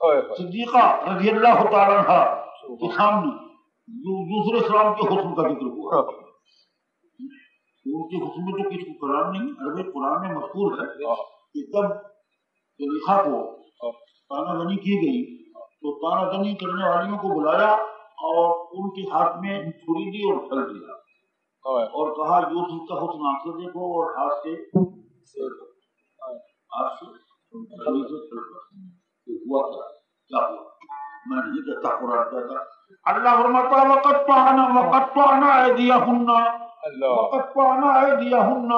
صدیقہ رضی اللہ تعالیٰ عنہ کے سامنے دوسرے اسلام کے حسن کا ذکر ہوا. ان کے حسن میں تو کسی کو قرآن نہیں، عربی قرآن میں مذکور ہے کہ جب زلیخا کو تانا زنی کی گئی تو تانا زنی کرنے والیوں کو بلایا اور ان کے ہاتھ میں چھری دی اور پھل دیا اور کہا یوسف کا حسن آنکھ سے دیکھو اور ہاتھ سے ہوا کیا ہوا. میں نہیں کہتا قرآن کہتا. اللہ فرماتا وقطعنا ایدیہن وقطعنا ایدیہن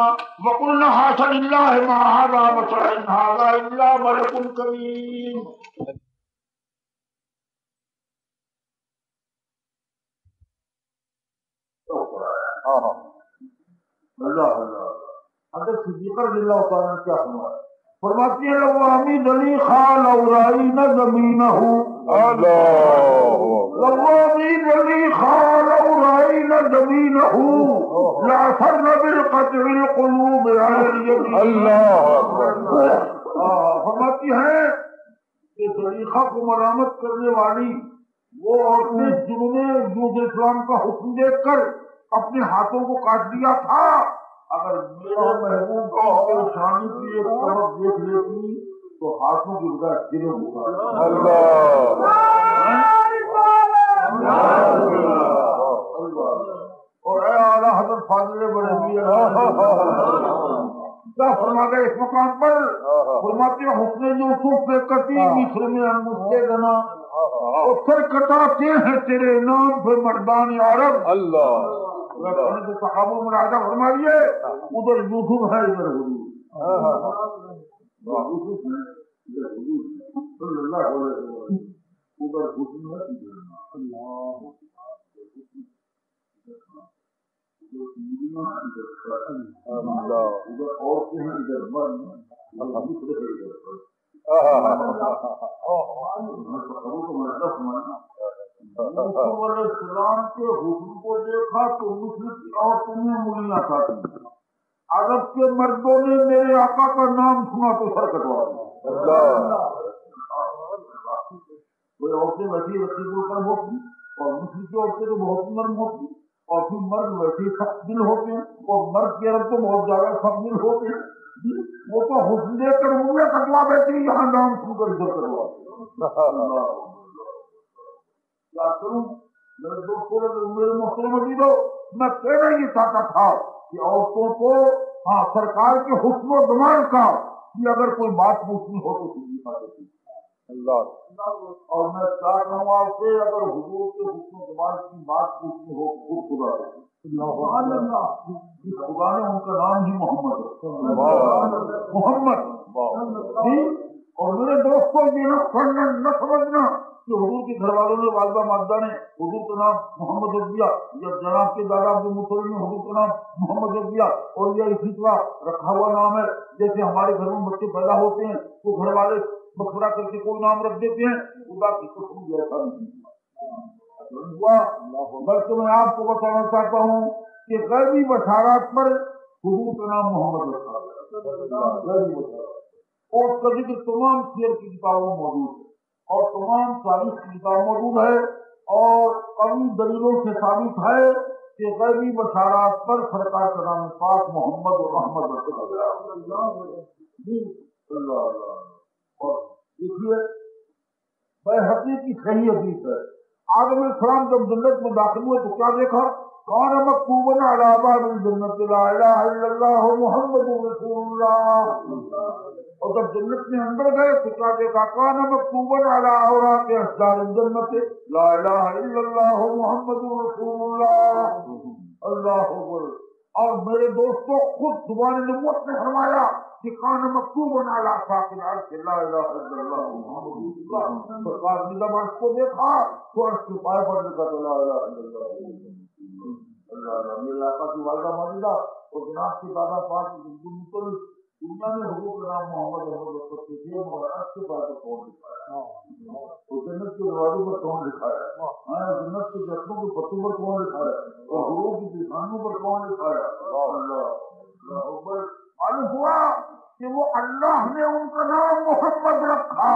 وقلنا حاش للہ ما ھذا بشر ان ھذا الا ملک کریم. اللہ اللہ. حضرت صدیقہ رضی اللہ تعالیٰ نے کیا فرمایا؟ فرماتی ہے لوامی دلی خال اورائین زمینہ لوامی دلی خال اورائین زمینہ لا فرن بالقطع القلوب اللہ. فرماتی ہے کہ زلیخا کو ملامت کرنے والی وہ عورتیں جنہوں نے یوسف اسلام کا حکم دیکھ کر اپنے ہاتھوں کو کاٹ دیا تھا، اگر میرے محبوب کی پریشانی کی ایک طرف دیکھ لیتی تو ہاتھوں کی بجائے دلوں ہوگا. اور اے اعلیٰ حضرت فاضل بڑے کیا فرما گئے اس مقام پر؟ فرماتے حسن یوسف پہ کٹی مصر میں انگشتے گنا اور سر کٹاتے ہیں تیرے نام پہ مردان عرب. اللہ تو صحابہ ملاحظہ فرمائیے ادھر یوسف ہے ادھر حضور، یوسف ہے ادھر حضور صلی اللہ علیہ وسلم، ادھر حسن ہے ادھر عورتیں ہیں ادھر مرد السلام کے حکم کو دیکھا تو مصر کی عورتوں نے انگلیاں کاٹی، عرب کے مردوں نے میرے آقا کا نام سنا تو سر کٹوا دیا. کوئی عورتیں ویسی رسید کر ہوتی اور مصر کی عورتیں تو بہت نرم ہوتی اور پھر مرد ویسے سخت دل ہوتے اور مرد کے عرب تو بہت زیادہ سخت دل ہوتے. وہ تو حسن دے کر انگلیاں کٹوا بیٹھی، یہاں نام سن کر ادھر کٹوا. کیا کروں میرے دوستوں میرے محترم عزیزو، میں کہنا یہ چاہتا تھا کہ عورتوں کو ہاں سرکار کے حسن و جمال کا کہ اگر کوئی بات پوچھنی ہو تو سیدھی بات ہوتی اللہ. اور میں چاہ رہا ہوں آپ سے اگر حضور کے حسن و جمال کی بات پوچھنی ہو خود خدا اس خدا نے ان کا نام ہی محمد. اور میرے دوستوں یہ نہ سمجھنا کہ حضور کے گھر والوں نے والدہ ماجدہ نے حضور کا نام محمد رکھ دیا یا جناب کے دادا عبد المطلب نے حضور کا نام محمد رکھ دیا اور یہ اسی طرح رکھا ہوا نام ہے. جیسے ہمارے گھر میں بچے پیدا ہوتے ہیں تو گھر والے مشورہ کر کے کوئی نام رکھ دیتے ہیں، خدا کی قسم جیسا نہیں ہوا. بلکہ میں آپ کو بتانا چاہتا ہوں کہ غیبی بشارات پر حضور کا نام محمد رکھا گیا اور اس کا ذکر تمام سیر کی کتابوں میں موجود ہے اور تمام تاریخ کی کتاب موجود ہے اور قوی دلیلوں سے ثابت ہے کہ غیبی بشارات پر سرکار کا نام پاک محمد اور احمد رکھا گیا. اور دیکھیے بیہقی کی صحیح حدیث ہے. آدم السلام جب جنت میں داخل ہوئے تو کیا دیکھا؟ کان مکتوبا علی باب الجنت لا الہ الا اللہ محمد رسول اللہ. اور جب جنت میں اندر گئے تو کیا دیکھا؟ کان مکتوبا علی اوراق اشجار الجنت لا الہ الا اللہ محمد رسول اللہ. اللہ اکبر. اور میرے دوستوں خود زبان نبوت نے فرمایا کہ کان مکتوبا علی ساق العرش لا الہ الا اللہ محمد رسول اللہ. سرکار نے جب عرش کو دیکھا تو عرش کے پائے پر لکھا لا الہ الا اللہ. اللہ میرے آقا کی والدہ ماجدہ اور جناب کے دادا پاک دنیا میں حضور کا نام محمد رسول رکھ سکتے تھے مگر عرش کے پائے پر کون لکھایا؟ تو جنت کے دروازوں پر کون لکھایا؟ جنت کے جسموں کے پتوں پر کون لکھایا اور حضور کی پیشانیوں پر کون لکھایا؟ اللہ اکبر. معلوم ہوا کہ وہ اللہ نے ان کا نام محمد رکھا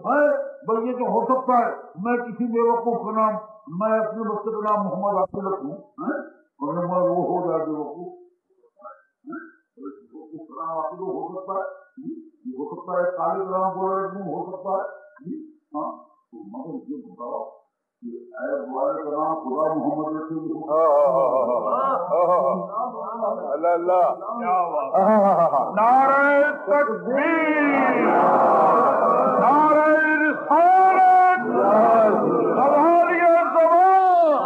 ہے. بھائی یہ تو ہو سکتا ہے میں کسی بیوقوف کا نام، میں اپنے بچے کا نام محمد عاقل رکھوں اور وہ ہو جائے بیوقوف. ہو سکتا ہے کالے گرام بول رہے ہو سکتا ہے. مگر یہ بتاؤ کہ اے والے کا نام خدا محمد رسول نعرہ تکبیر، نعرہ رسالت، سواری زبان.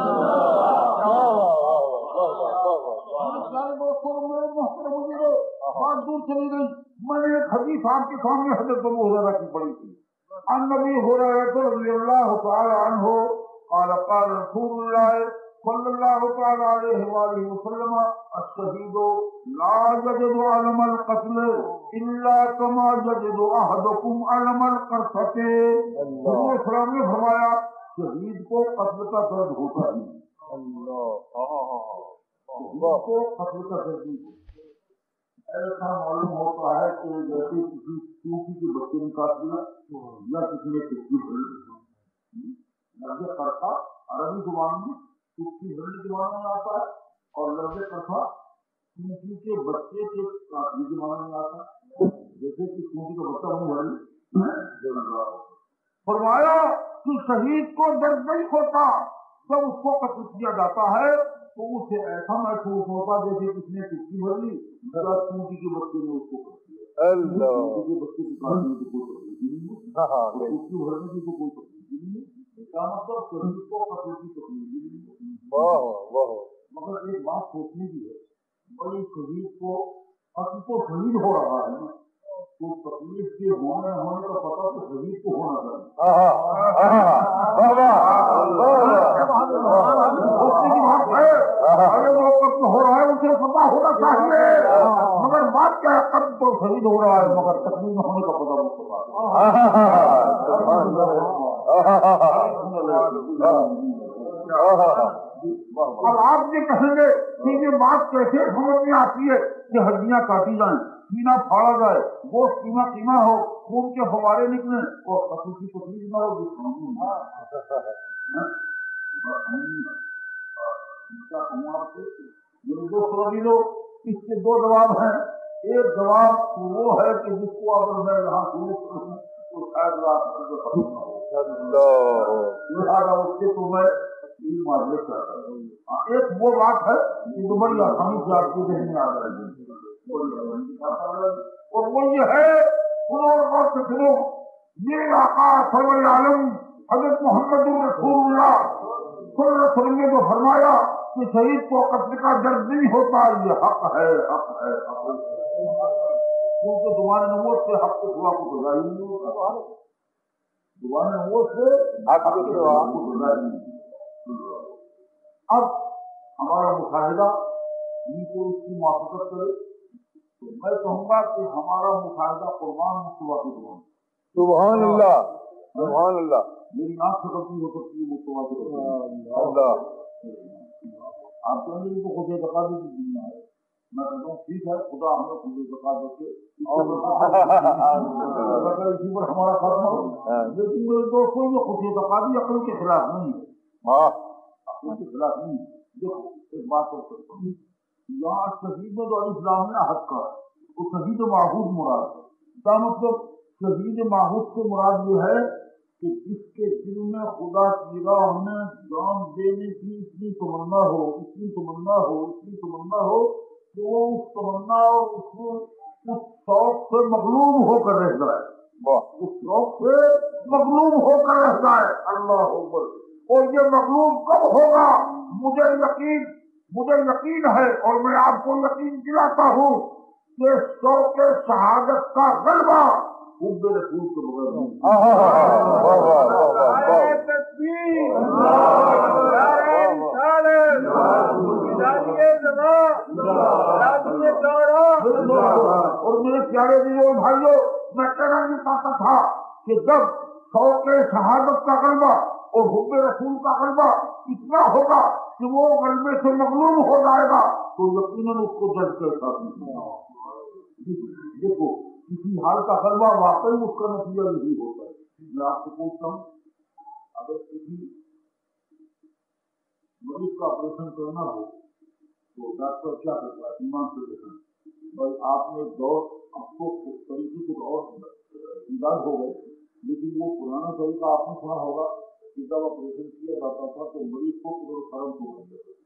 بات دور چلی گئی. میں نے ایک حدیث آپ کے سامنے حضرت ابو ہریرہ کی پڑھی تھی. عن نبی ہریرہ رضی اللہ تعالی عنہ قال قال رسول اللہ صلی اللہ تعالی علیہ وآلہ وسلم الشہید لا یجد علم القتل الا کما یجد احدکم علم القرصۃ. حضور السلام نے فرمایا شہید کو قتل کا درد ہوتا ہے. شہید کو قتل کا درد نہیں ہوتا. ایسا معلوم ہوتا ہے کہ جیسے کسی چوٹی کے بچے نے کاٹ دیا یا کسی نے کسی بھری لفظ کرتا عربی زبان میں چوٹی بھرنے کے معنی میں آتا ہے اور لفظ کرتا چوٹی کے بچے کے کاٹنے کے معنی میں آتا ہے. جیسے کہ چوٹی کا بچہ بھری فرمایا کہ شہید کو درد نہیں ہوتا جب اس کو قتل کیا جاتا ہے تو اسے ایسا محسوس ہوتا جیسے کسی نے چٹکی بھر لی ذرا چونٹی کے بچے نے اس کو کر دیا. چونٹی کے بچے کی کاٹنے کی کوئی تکلیف نہیں، چٹکی بھرنے کی تو کوئی تکلیف نہیں. کیا مطلب شہید کو قتل کی تکلیف نہیں. مگر ایک بات سوچنے کی ہے بھائی شہید کو قتل تو شہید ہو رہا ہے نا تو تکلیف کے ہونے کا پتہ تو شہید کو ہونا چاہیے. ہو رہا ہے اسے پتا ہونا چاہیے مگر بات کیا ہے قتل تو شہید ہو رہا ہے مگر تکلیف نہ ہونے کا پتہ نہیں. اب آپ یہ کہیں گے کہ یہ بات کیسے سمجھ میں آتی ہے کہ ہڈیاں کاٹی جائیں، سینہ پھاڑا جائے، گوشت قیمہ ہو، خون کے فوارے نکلیں اور قتل کی تکلیف نہ ہو. میرے دوست لوگ اس کے دو جواب ہیں. ایک جواب وہ ہے کہ جس کو اگر میں یہاں شروع کروں تو شاید رات ختم نہ ہو لہٰذا اس کے تو میں معذرت کرتا ہوں. ایک وہ بات ہے کہ بڑی آسانی سے آپ کے ذہن میں آ رہی ہے اور وہ یہ ہے سنو میرے آقا سرور عالم حضرت محمد رسول اللہ صلی اللہ علیہ وسلم نے جو فرمایا کہ شہید کو قتل کا درد نہیں ہوتا یہ حق ہے. کیونکہ زبان نبوت سے حق کے سوا کو گزاری نہیں ہوتا. زبان نبوت سے حق کے سوا کو گزاری نہیں. اب ہمارا مشاہدہ ان کو اس کی موافقت کرے تو میں کہوں گا کہ ہمارا مشاہدہ قربان مصطفیٰ کی زبان. سبحان اللہ سبحان اللہ. میری آنکھ سے غلطی ہو سکتی ہے مصطفیٰ کی زبان. آپ کہیں گے تو خود اعتقادی کی دنیا ہے. میں کہتا ہوں ٹھیک ہے خدا ہمیں خود اعتقاد رکھے اسی پر ہمارا خاتمہ ہو. لیکن میرے دوستوں یہ خود اعتقادی عقل کے خلاف نہیں ہے، عقل کے خلاف نہیں ہے. دیکھو ایک بات اور کرتا ہوں یہاں شہید میں جو اسلام نے حد کا وہ شہید معہود مراد ہے. کیا مطلب شہید معہود سے مراد یہ ہے کہ جس کے دل میں خدا کی راہ میں جان دینے کی اتنی تمنا ہو کہ وہ اس تمنا اور اس شوق سے مغلوب ہو کر رہ جائے. اس شوق سے مغلوب ہو کر رہ جائے. اللہ اکبر. اور یہ مغلوب کب ہوگا؟ مجھے یقین ہے اور میں آپ کو یقین دلاتا ہوں کہ شوق شہادت کا غلبہ حب رسول کے بغیر اور میرے پیارے دیو بھائیوں میں کہنا نہیں چاہتا تھا کہ جب شوق شہادت کا غلبہ اور حب رسول کا غلبہ اتنا ہوگا کہ وہ غلبے سے مغلوب ہو جائے گا تو یقیناً اس کو جج کے ساتھ دیکھو کسی حال کا غلبہ واقعی اس کا نتیجہ یہی ہوتا ہے. میں آپ سے پوچھتا ہوں اگر کسی مریض کا آپریشن کرنا ہو تو ڈاکٹر کیا کرتا ہے؟ ایمان سے دیکھنا بھائی آپ نے دور اب تو طریقے سے اور امداد ہو گئے لیکن وہ پرانا طریقہ آپ نے سنا ہوگا کہ جب آپریشن کیا جاتا تھا تو مریض کو کرم کو بن جاتا تھا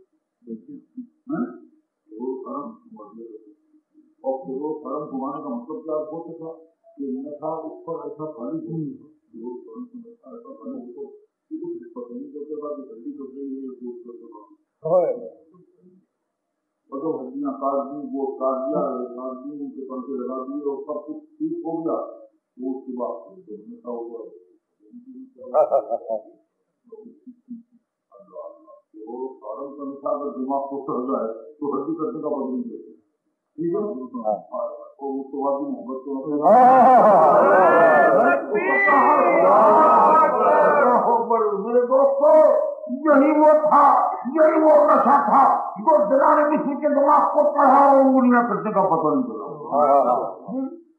اور کرم گھمانے کا مطلب کیا ہوتا تھا کہ نشا اس پر ایسا خالی نہیں مطلب ہڈیاں کاٹ دی وہ کاٹ دیا ان کے پنکھے لگا دیے اور سب کچھ ٹھیک ہو گیا وہ اس کے بعد نشا ہو گیا کارن کا نشا اگر دماغ کو چڑھ جائے تو ہڈی کرنے کا بدل نہیں دیتے ٹھیک ہے اور اس کے بعد محبت کو میرے دوستو یہی وہ تھا یہی وہ نشہ تھا جو دلانے کسی کے دماغ کو پڑھا اور انگلیاں کرنے کا پتہ نہیں چلا.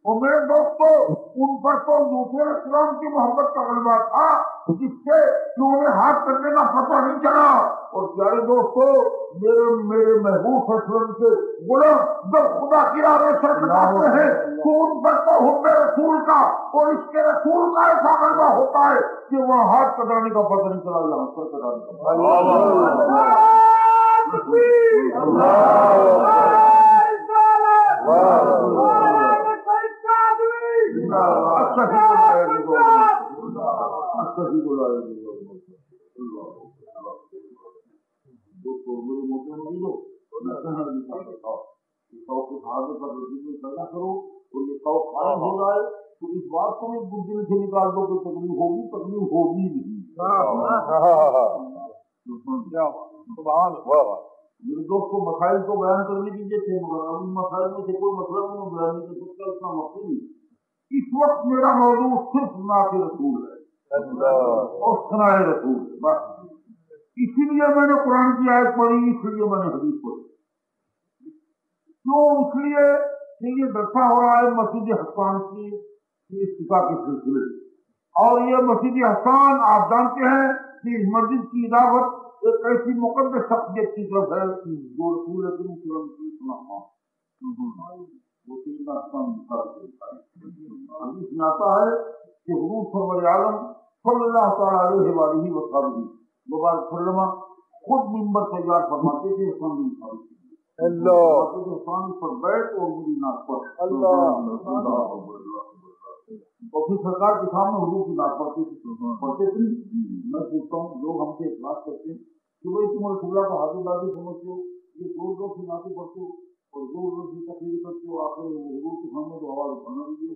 اور میرے دوستو ان پر تو دوسرے اسلام کی محبت کا غلبہ تھا جس سے انہیں ہاتھ کرنے کا پتہ نہیں چلا. اور پیارے دوستو میرے محبوب اسلم کے غلام جب خدا کی راہ میں سر کٹاتے ہیں تو ان پر تو حب رسول کا اور اس کے رسول کا ایسا غلبہ ہوتا ہے کہ وہ ہاتھ کٹانے کا پتہ نہیں چلا یہاں سر کٹانے کا کرو تو یہ شوق قائم ہو جائے تو اس بات کو بھی دل سے نکال دو کہ تکلیف ہوگی نہیں. میرے دوست کو مسائل تو بیان کرنے کے لیے تھے مگر اب ان مسائل میں سے کوئی مسئلہ نہیں بیان نہیں کر سکتا اتنا وقت نہیں. اس وقت میرا موضوع صرف نعت رسول ہے اور ثناء رسول ہے بس. اسی لیے میں نے قرآن کی آیت پڑھی اس لیے میں نے حدیث پڑھی. کیوں؟ اس لیے کہ یہ درسا ہو رہا ہے مسجد حسان کی افتتاح کے سلسلے اور یہ مسجد حسان آپ جانتے ہیں کہ اس مسجد کی دعوت ایک ایسی مقدس شخصیت کی طرف ہے جو رسول اکرم صلی اللہ علیہ وسلم حدیث میں آتا ہے کہ حضور سرور عالم صلی اللہ تعالیٰ علیہ وآلہ وسلم مبارک فرما خود منبر تیار فرماتے تھے پر بیٹھ اور میری نعت پڑھ اور پھر سرکار کے سامنے حضور کی نعت پڑھتے تھے. میں پوچھتا ہوں لوگ ہم سے اعتراض کرتے ہیں کہ بھائی تم رسول اللہ کو حاضر نازل سمجھتے ہو یہ زور زور سے نعتیں پڑھتے ہو اور زور زور سے تقریر کرتے ہو آخر حضور کے سامنے تو آواز اٹھانا دیجیے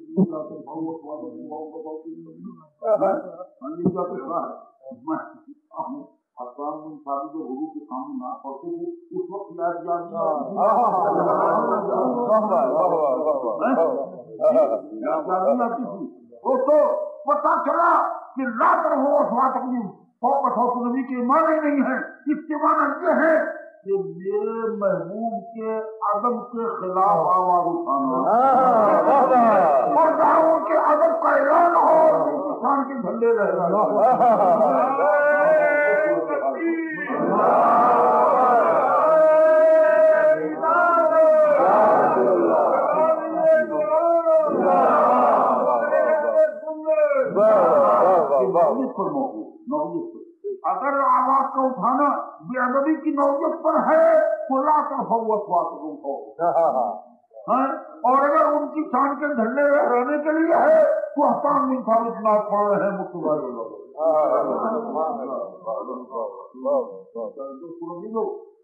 حسان بن ثابت جو حضور کے سامنے نہ پڑھتے تھے اس وقت دوستو پتا چلا کہ لا کرو اپنی نبی کے معنی نہیں ہے. اس کے معنی یہ ہے کہ میرے محبوب کے ادب کے خلاف آواز اٹھانا اور دعووں کے ادب کا اعلان ہو ہندوستان کے جھنڈے رہ اگر آواز کا اٹھانا بے ادبی کی نوعیت پر ہے تو لا کر اور اگر ان کی شان کے جھنڈے رہنے کے لیے ہے تو حسان بن ثابت نعت پڑھ رہے ہیں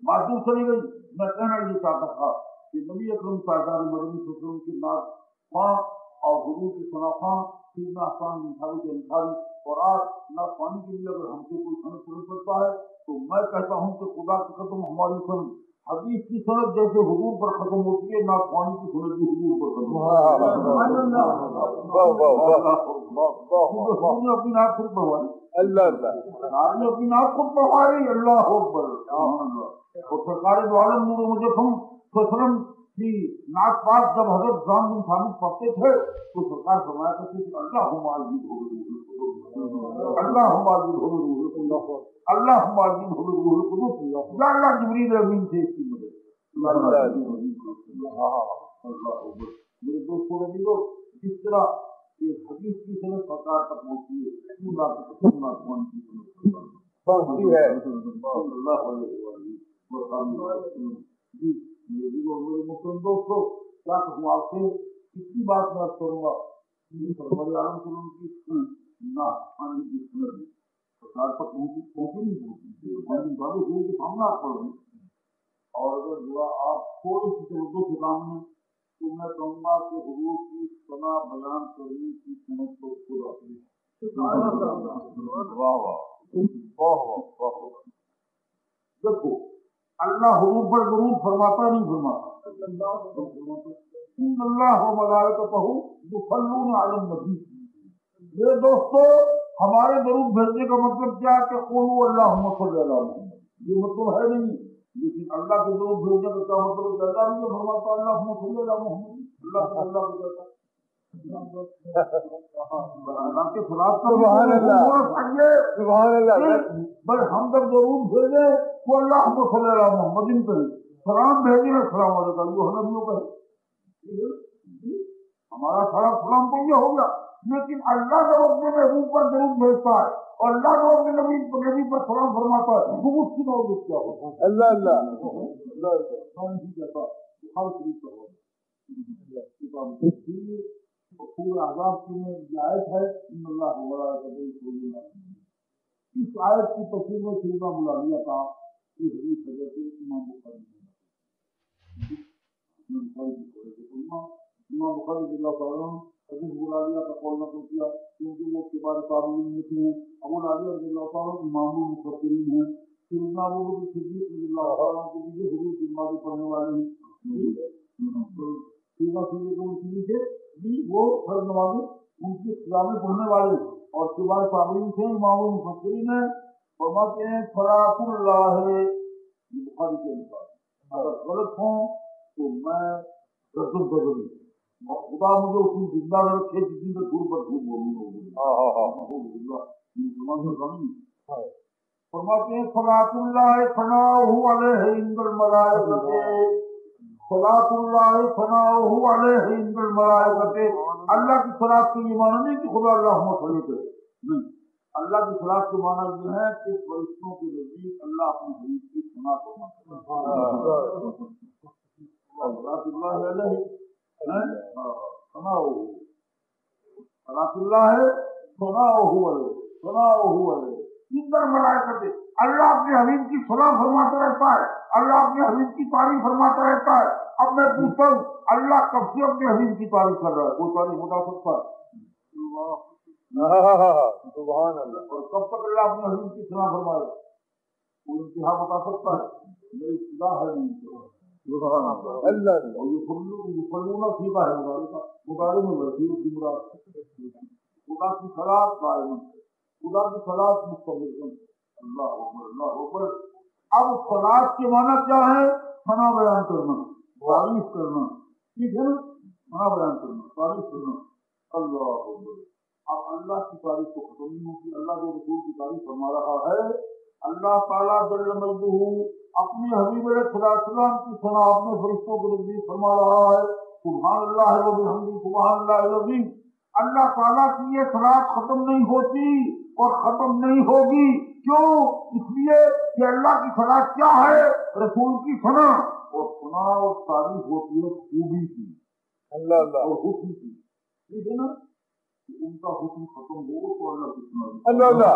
معذور چلی گئی. میں کہنا یہ چاہتا تھا کہ نبی اکرم سرکار مدنی وسلم کی نعت خواں اور حضور کی ثنا خواں سیدنا حسان بن ثابت انصاری اور آج نعت خوانی کے لیے اگر ہم سے کوئی سند سن سکتا ہے تو میں کہتا ہوں کہ خدا کی قسم ہماری سند حدیث کی سند جیسے حضور پر ختم ہوتی ہے نعت خوانی کی سند بھی حضور پر ختم ہوتی ہے. اپنی نعت خود پڑھوائی آپ نے اپنی نعت خود پڑھوائی. اللہ اکبر. اور سرکار دو عالم نور مجسم وسلم کہ نعت پاک جب حضرت زمان بن ثابت پڑھتے تھے تو سرکار فرمایا کرتے تھے اللہم عزیز ہو اللہم عزیز ہو اللہم عزیز ہو روح القدس یا اللہ جبریل امین سے اس کی مدد میرے دوستوں عزیزو جس طرح ایک حدیث کی صنعت سرکار تک پہنچی ہے پہنچتی ہے اللہ علیہ وسلم جی میرے مسلم دوستوں کیا کہوں آپ سے کتنی بات میں کروں گا سرور عالم کے ان کی نافرمانی کی سنت سرکار تک پہنچی نہیں پہنچی کے سامنے آپ پڑھ رہے ہیں اور اگر ہوا آپ تھوڑے سی توجہ سے کام میں تو میں کہوں گا کہ حضور کی ثنا بیان کرنے کی سنت کو خود اپنی دیکھو اللہ حضور پر ضرور فرماتا نہیں فرماتا ان اللہ و ملائکتہ یصلون علی النبی. میرے دوستو ہمارے درود بھیجنے کا مطلب کیا ہے کہ قولوا اللہم صلی علی محمد, یہ مطلب ہے نہیں, لیکن اللہ کے درود بھیجنے کا کیا مطلب ہے؟ اللہ بھی فرماتا اللہم صلی علی محمد, اللہ کو اللہ کو کہتا ہے سبحان اللہ سبحان اللہ. بس ہم جب ضرور بھیجیں تو اللہ کو صلی اللہ محمد پہ سلام بھیجیں السلام علیکم, وہ نبیوں کا ہے ہمارا سلام تو یہ ہو گیا, لیکن اللہ جب اپنے محبوب پر ضرور بھیجتا ہے اور اللہ جب اپنے نبی پر سلام فرماتا ہے تو اس کی نوبت کیا ہوگا؟ اللہ اللہ پورے آزاد کی میں یہ آیت ہے ان اللہ اس آیت کی تفسیر میں سیدنا ملالیہ کا یہ حدیث حضرت امام بخاری رضی اللہ تعالیٰ حدیث ملالیہ کا قول نقل کیا کیونکہ وہ کبار تابعین میں تھے. ابو العالیہ رضی اللہ تعالیٰ امام المفسرین ہیں. سیدنا ابو بکر صدیق رضی اللہ تعالیٰ کو بھی حضور کی نماز پڑھنے والے ہیں. وہ ہر نمازی ان کی کتابیں پڑھنے والے اور کبار تابعین تھے. امام المفسرین ہیں فرماتے ہیں صلاۃ اللہ, یہ بخاری کے الفاظ, اگر غلط ہوں تو میں رسول بدلی خدا مجھے اس دن زندہ رکھے جس دن میں دور پر دور بولوں. فرماتے ہیں صلاۃ اللہ ثناؤہ علیہ عند الملائکۃ, صلاۃ اللہ ثناؤہ علیہ عند الملائکۃ. اللہ کی صلاۃ کا یہ معنی نہیں کہ خدا اللہم صلی کرے, نہیں, اللہ کی صلاۃ کے معنی یہ ہے کہ فرشتوں کے نزدیک اللہ اپنے حبیب کی ثنا فرماتا ہے. صلاۃ اللہ علیہ ثناؤہ, صلاۃ اللہ ثناؤہ علیہ ثناؤہ علیہ عند الملائکۃ. اللہ اپنے حبیب کی ثنا فرماتا رہتا ہے, اللہ اپنے حبیب کی تعریف فرماتا رہتا ہے. اب میں پوچھتا ہوں اللہ کب سے اپنے حبیب کی تعریف کر رہا ہے؟ کوئی تعریف بتا سکتا ہے؟ سبحان اللہ. اور کب تک اللہ اپنے حبیب کی ثنا فرمائے گا؟ کوئی انتہا بتا سکتا ہے؟ میری ابتدا ہے نہیں. اللہ یصلون سیدھا ہے مدارے میں ورزی کی مراد خدا کی صلاۃ قائم, خدا کی صلاۃ مستمر. اللہ اکبر اللہ اکبر. اب صلاۃ کے معنی کیا ہے؟ ثنا بیان کرنا, تعریف کرنا, ٹھیک ہے نا, ثنا بیان کرنا, تعریف کرنا. اللہ اکبر. اب اللہ کی تعریف کو ختم نہیں ہوتی. اللہ جو رسول کی تعریف فرما رہا ہے, اللہ تعالیٰ جل مجدہ اپنے حبیب علیہ السلام کی ثنا اپنے فرشتوں کے نزدیک فرما رہا ہے. سبحان اللہ و بحمدہ سبحان اللہ العظیم. اللہ تعالیٰ کی یہ صلاۃ ختم نہیں ہوتی اور ختم نہیں ہوگی. کیوں؟ اس لیے کہ اللہ کی صلاۃ کیا ہے؟ رسول کی ثنا, اور ثنا اور تعریف ہوتی ہے خوبی کی, اللہ اللہ اور حسن کی, ٹھیک ہے نا. ان کا حکم ختم ہو تو اللہ کی ثنا, اللہ اللہ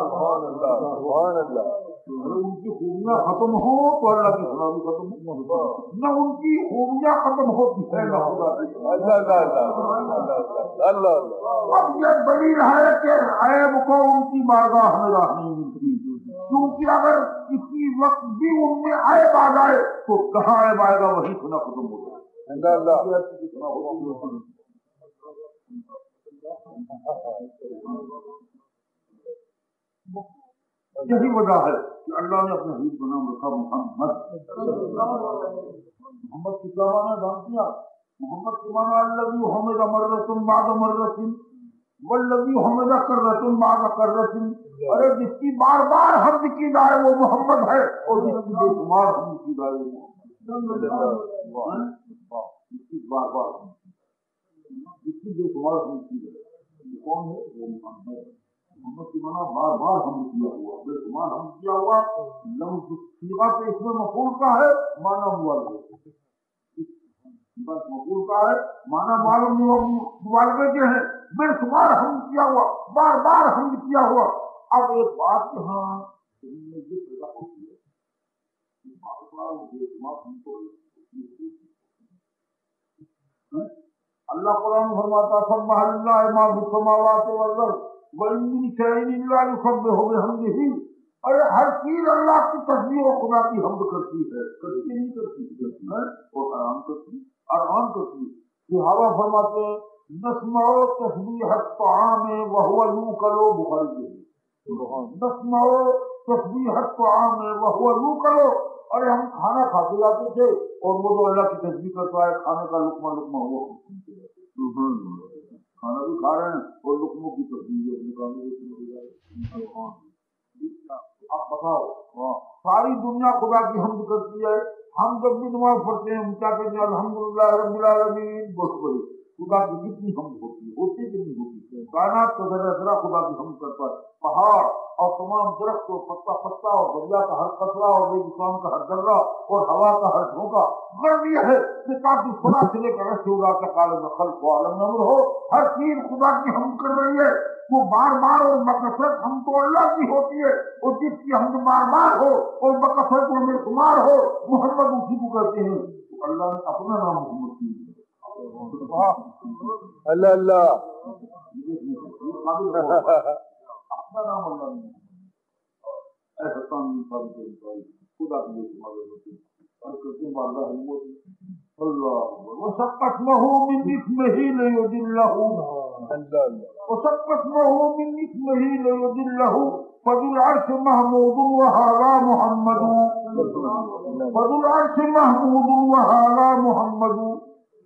سبحان اللہ سبحان اللہ. اگر ان کی خوبیاں ختم ہو تو اللہ کی ثنا بھی ختم ہو, نہ ان کی خوبیاں ختم ہوتی ہے نہ خدا کی. اللہ اللہ اللہ. اب یہ دلیل ہے کہ عیب کو ان کی بارگاہ میں راہ نہیں ملتی, کیونکہ اگر کسی وقت بھی ان میں عیب آ جائے تو کہاں عیب آئے گا, وہی ثنا ختم ہو جائے. اللہ اللہ یہی وجہ ہے کہ اللہ نے اپنے حبیب کا نام رکھا محمد. محمد کی کیا معنی جانتی ہیں؟ محمد کی معنی الذی حمد مرۃ بعد مرۃ والذی حمد کرۃ بعد کرۃ. ارے جس کی بار بار حمد کی جائے وہ محمد ہے، اور جس کی بے شمار حمد کی جائے وہ محمد. جس کی بار بار جس کی بے شمار حمد کی جائے کون ہے؟ وہ محمد. محمد کی معنی بار بار حمد کیا ہوا، بے شمار حمد کیا ہوا. لفظ صیغہ پہ اس میں مفعول کا ہے، معنی مبالغہ بس مقبول کا ہے، مانا معلوم مبالغے کے ہیں. بے شمار حمد کیا ہوا، بار بار حمد کیا ہوا. اب ایک بات یہاں یہ پیدا ہوتی ہے، بار بار بے شمار ہم کو اللہ قرآن فرماتا سبح للہ ما فی السماوات والارض وان من شیء الا یسبح بحمدہ. ارے ہر چیز اللہ کی تسبیح و خدا کی حمد کرتی ہے، کرتی نہیں کرتی اور آرام کرتی ہے. صحابہ فرماتے ہیں نسمع تسبیح الطعام وهو یوکل. بخاری نسمع تسبیح الطعام وهو یوکل. ارے ہم کھانا کھاتے جاتے تھے اور وہ جو اللہ کی تسبیح کرتا ہے کھانے کا لقمہ لقمہ ہوا کھانا بھی کھا رہے ہیں اور لقموں کی تسبیح اپنے کاموں سے. اب بتاؤ ساری دنیا خدا کی حمد کرتی ہے. ہم جب بھی نماز پڑھتے ہیں ہم کیا کہتے ہیں الحمدللہ رب العالمین. بہت بڑی خدا کی کتنی حمد ہوتی ہے کہ نہیں ہوتی؟ کائنات کا ذرہ ذرہ خدا کی حمد کرتا ہے. پہاڑ اور تمام درخت اور پتا پتا اور دریا کا ہر قطرہ اور ریگستان کا ہر ذرہ اور ہوا کا ہر جھونکا غرض یہ ہے کہ تاکہ خدا سے لے کر رشی اللہ کے عالم خلق و عالم نمر ہو. ہر چیز خدا کی حمد کر رہی ہے. وہ بار بار اور بکثرت ہم تو اللہ کی ہوتی ہے، اور جس کی حمد بار بار ہو اور بکثرت اور بے شمار ہو محمد اسی کو کہتے ہیں. تو اللہ نے اپنا نام محمد کی اللہ اللہ اپنا نام اللہ نے ایسا خدا کی بے شمار ہوتی ہے. اور کرتے ہیں اللہ حمد اللہ وسب اسمہ من اسمہ لیضلہ وسب اسمہ من اسمہ لیضلہ فذو العرش محمود وہذا محمد فذو العرش محمود وہذا محمد.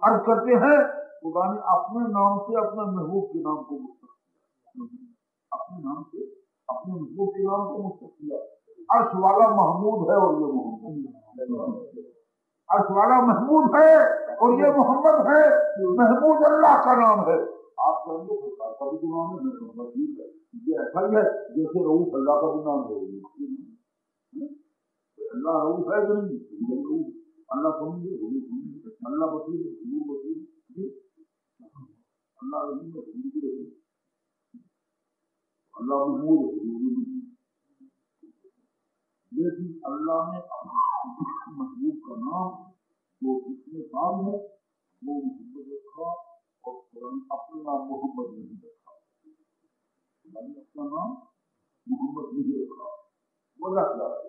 عرض کرتے ہیں خدا نے اپنے نام سے اپنے محبوب کے نام کو مستحق کیا، اپنے نام سے اپنے محبوب کے نام کو مستحق کیا. عرش والا محمود ہے اور یہ محمد، عرش والا محمود ہے اور یہ محمد ہے. محمود اللہ کا نام ہے. آپ کہیں گے کا بھی نام ہے ٹھیک ہے، یہ ایسا ہی ہے جیسے رؤوف اللہ کا بھی نام ہے. اللہ رؤوف ہے کہ نہیں؟ اللہ سمجھے اللہ بصیر بصیر اللہ رحیم اللہ محمود ہے. لیکن اللہ نے محبوب کا نام جو اس میں کام ہے وہ محمد رکھا اور قرآن اپنا نام محمد نہیں رکھا. اپنا نام محمد نہیں رکھا. وجہ کیا ہے؟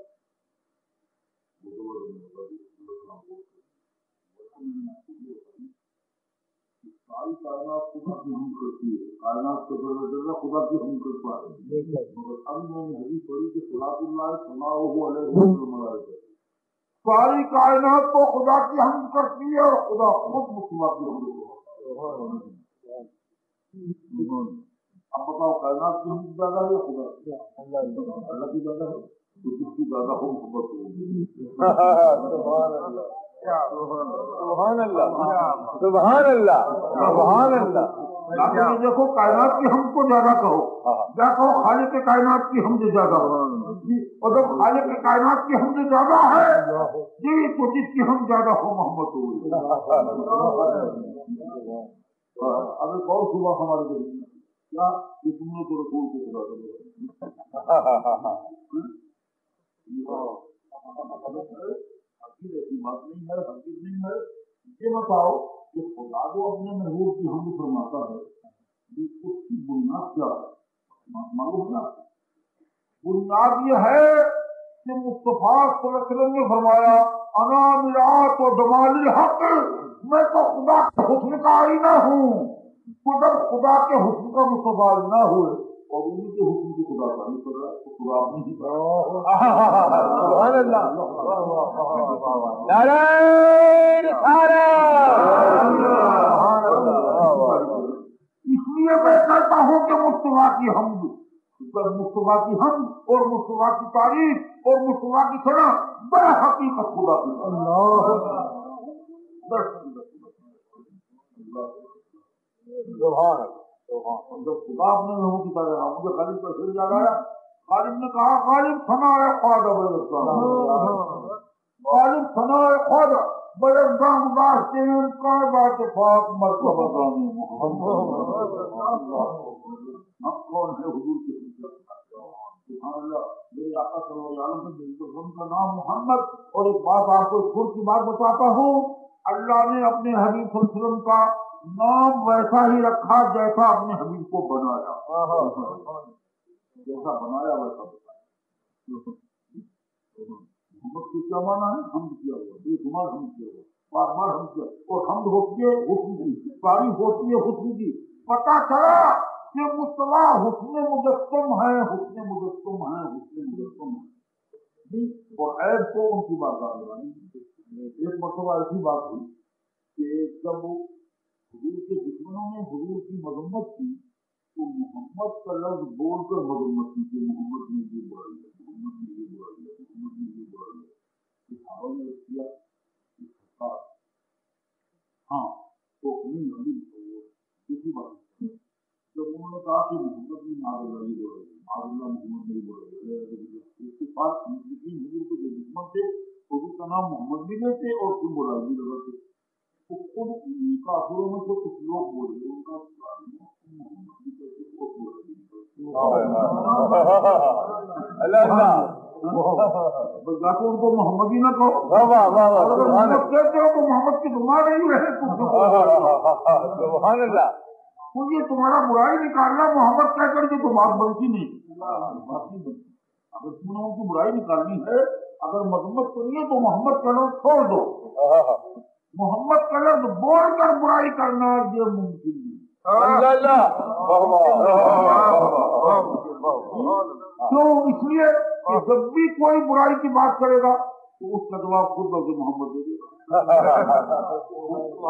ساری کائنات خدا کی ہم کرتی ہے، کائنات کا ذرہ ذرہ خدا کی ہم کرتا ہے. مگر اب میں نے حدیث پڑھی کہ صلاۃ اللہ سماعہ علیہ الملائکہ ساری کائنات تو خدا کی حمد کرتی ہے اور خدا خود مسلمہ کی حمد کرتا ہے. اب بتاؤ کائنات کی حمد زیادہ ہے خدا اللہ کی زیادہ ہے؟ تو جس کی زیادہ ہو محبت ہوگی. سبحان اللہ سبحان اللہ سبحان اللہ. دیکھو کائنات کی حمد کو زیادہ کہو، کیا کہو خالق کے کائنات کی حمد زیادہ ہو. اور جب خالق کے کائنات کی حمد زیادہ ہے جی تو جس کی حمد زیادہ ہو محمد ہوگی. اب ایک اور صبح ہمارے دل میں کیا کہ تم نے تو رسول کو خدا کر ایسی بات نہیں ہے، حقیقت نہیں ہے. یہ بتاؤ کہ خدا جو اپنے محبوب کی حمد فرماتا ہے اس کی بنیاد کیا ہے؟ معلوم ہے نا؟ بنیاد یہ ہے کہ مصطفیٰ صلی اللہ علیہ وسلم نے فرمایا انا میرات و جمال الحق، میں تو خدا کے حسن کا آئینہ ہوں. تو جب خدا کے حسن کا مصطفیٰ آئینہ ہوئے اور انہیں کے حکم کی خدا تعریف کر رہا ہے تو خدا اپنی ہی سبحان اللہ نعرہ رسالت اس لیے میں کہتا ہوں کہ مصطفیٰ کی حمد، مصطفیٰ کی حمد اور مصطفیٰ کی تعریف اور مصطفیٰ کی ثنا بڑا حقیقت خدا کی سبحان جب خدا اپنے لوگوں کی طرح مجھے غالب کا پھر یاد آیا، غالب نے کہا غالب ثنا ہے خواجہ غالب ثنا ہے خواجہ بڑے دامدار تین کا بات پاک مرتبہ دامی ہم کون ہے حضور کے سبحان اللہ میرے آقا صلی اللہ علیہ وسلم کا نام محمد۔ اور ایک بات آپ کو چھوٹ کی بات بتاتا ہوں، اللہ نے اپنے حبیب صلی اللہ علیہ وسلم کا نام ویسا ہی رکھا جیسا اپنے حبیب کو بنایا، جیسا بنایا ویسا بتایا۔ محمد کی کیا مانا ہے؟ حمد کیا ہوا، بے شمار حمد کیا ہوا، بار بار حمد کیا، اور حمد ہوتی ہے حسن کی، تعریف ہوتی ہے حسن کی۔ پتا چلا کہ مصطفیٰ حسن مجسم ہے، حسن مجسم ہے، حسن مجسم ہے، اور عیب کو ان کی بات لگانی۔ ایک مرتبہ ایسی بات ہوئی کہ جب حضور کے دشمنوں نے حضور کی مذمت کی تو محمد کا لفظ بول کر مذمت کی کہ محمد نے یہ برائی ہے، محمد نے یہ برائی ہے، محمد نے یہ برائی ہے۔ صحابہ نے کیا ہاں تو نہیں ابھی دوسری بات جب انہوں نے کہا کہ محمد نے معاذ اللہ یہ برائی ہے، معاذ اللہ محمد نے یہ برائی ہے، اس کے پاس مشرکین حضور کے جو دشمن تھے حضور کا نام محمد بھی لیتے اور پھر برائی بھی لگاتے، تو خود انہیں کافروں میں سے کچھ لوگ بولے ان کا محمد بھی کہتے اور برائی بھی یا تو ان کو محمد ہی نہ کہو، اگر محمد کہتے ہو تو محمد کی دماغ نہیں رہے سبحان اللہ تو یہ تمہارا برائی نکالنا محمد کہہ کر یہ تو بات بنتی نہیں۔ اگر تم لوگوں کی برائی نکالنی ہے، اگر مذمت کرنی ہے تو محمد کا لفظ چھوڑ دو، محمد کا لفظ بول کر برائی کرنا یہ ممکن نہیں۔ کیوں؟ اس لیے کہ جب بھی کوئی برائی کی بات کرے گا تو اس کا جواب خود لفظ محمد دے دے گا۔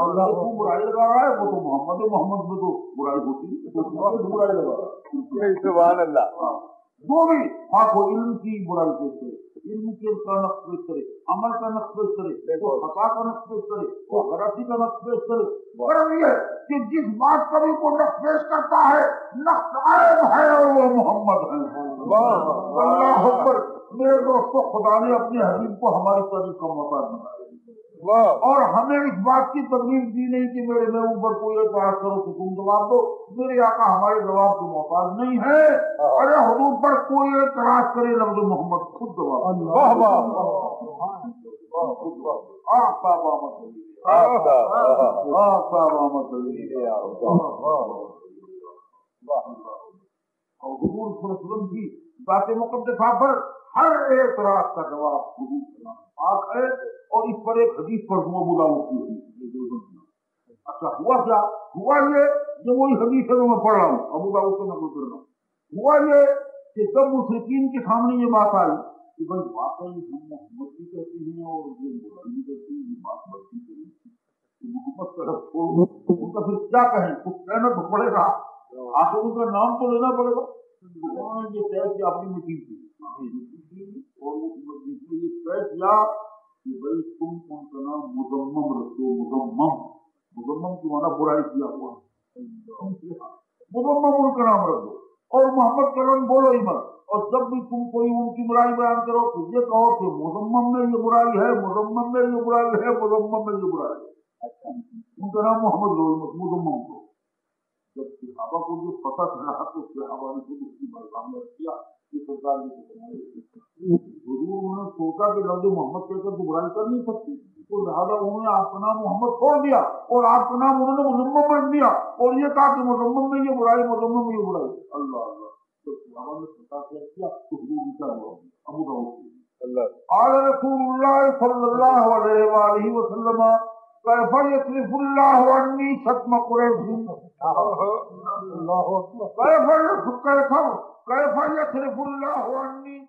اللہ کو برائی لگا رہا ہے وہ تو محمد ہے، محمد میں تو برائی ہوتی ہے، برائی لگا رہا ہے سبحان اللہ۔ جو بھی آپ کو علم کی برائی پیش کرے، علم کے کا نقص پیش کرے، عمل کا نقص پیش کرے، وہ خطا کا نقص پیش کرے، وہ غلطی کا نقص پیش کرے، غرض یہ ہے کہ جس بات کا بھی کوئی نقص پیش کرتا ہے نقص عائب ہے اور وہ محمد ہے۔ اللہ اکبر۔ میرے دوستوں خدا نے اپنے حبیب کو ہماری تعریف کا محتاج بنایا اور ہمیں اس بات کی ترغیب دی نہیں کہ میرے میں اوپر کوئی اعتراض کرو تو تم جواب دو، میرے آقا ہمارے جواب کے محتاج نہیں ہے۔ ارے حضور پر کوئی اعتراض کرے لفظ محمد خود جواب اور حضور صلی اللہ علیہ وسلم کی ذات مقدسہ پر ہر اعتراض کا جواب حضور پاک ہے۔ اور اس پر ایک حدیث پر ہوا بلا ہوتی ہے۔ اچھا ہوا کیا؟ ہوا یہ وہی حدیث ہے جو میں پڑھ رہا ہوں، ابو داؤد سے نقل کر رہا ہوں۔ ہوا یہ کہ جب مشرکین کے سامنے یہ بات آئی کہ بھائی واقعی ہم محمد بھی کہتے ہیں اور یہ برائی بھی کہتے ہیں، یہ بات بڑھتی ہے کہ محمد کا لفظ چھوڑ دو، ان کا پھر کیا کہیں؟ کچھ کہنا تو پڑے گا، آخر ان کا نام تو لینا پڑے گا۔ انہوں نے یہ طے کیا اپنی میٹنگ کی اور اس مجلس میں یہ طے کیا کہ بھائی تم ان کا نام مذمم رکھو، مذمم کی مانا برائی کیا ہوا، مذمم ان کا نام رکھو اور محمد کا نام بولو ہی مت، اور جب بھی تم کوئی ان کی برائی بیان کرو تو یہ کہو کہ مذمم میں یہ برائی ہے، مذمم میں یہ برائی ہے، مذمم میں یہ برائی ہے، ان کا نام محمد لو مت، مذمم کو۔ جب صحابہ کو یہ پتہ چلا تو صحابہ نے خود اس کی برآمد کیا کہ سرکار ضرور انہوں نے سوچا کہ لفظ محمد کہہ کر برائی کر نہیں سکتی، تو لہٰذا انہوں نے آپ کا نام محمد چھوڑ دیا اور آپ کا نام انہوں نے مذمم رکھ دیا اور یہ کہا کہ مذمم میں یہ برائی، مذمم میں یہ برائی۔ اللہ اللہ، تو صحابہ نے پتہ کیا تو حضور بھی کیا ہوا؟ ابو داؤد قال رسول اللہ صلی اللہ علیہ وآلہ وسلم کیف یصرف اللہ عنی شتم قریش اللہ اکبر کیف یصرف اللہ عنی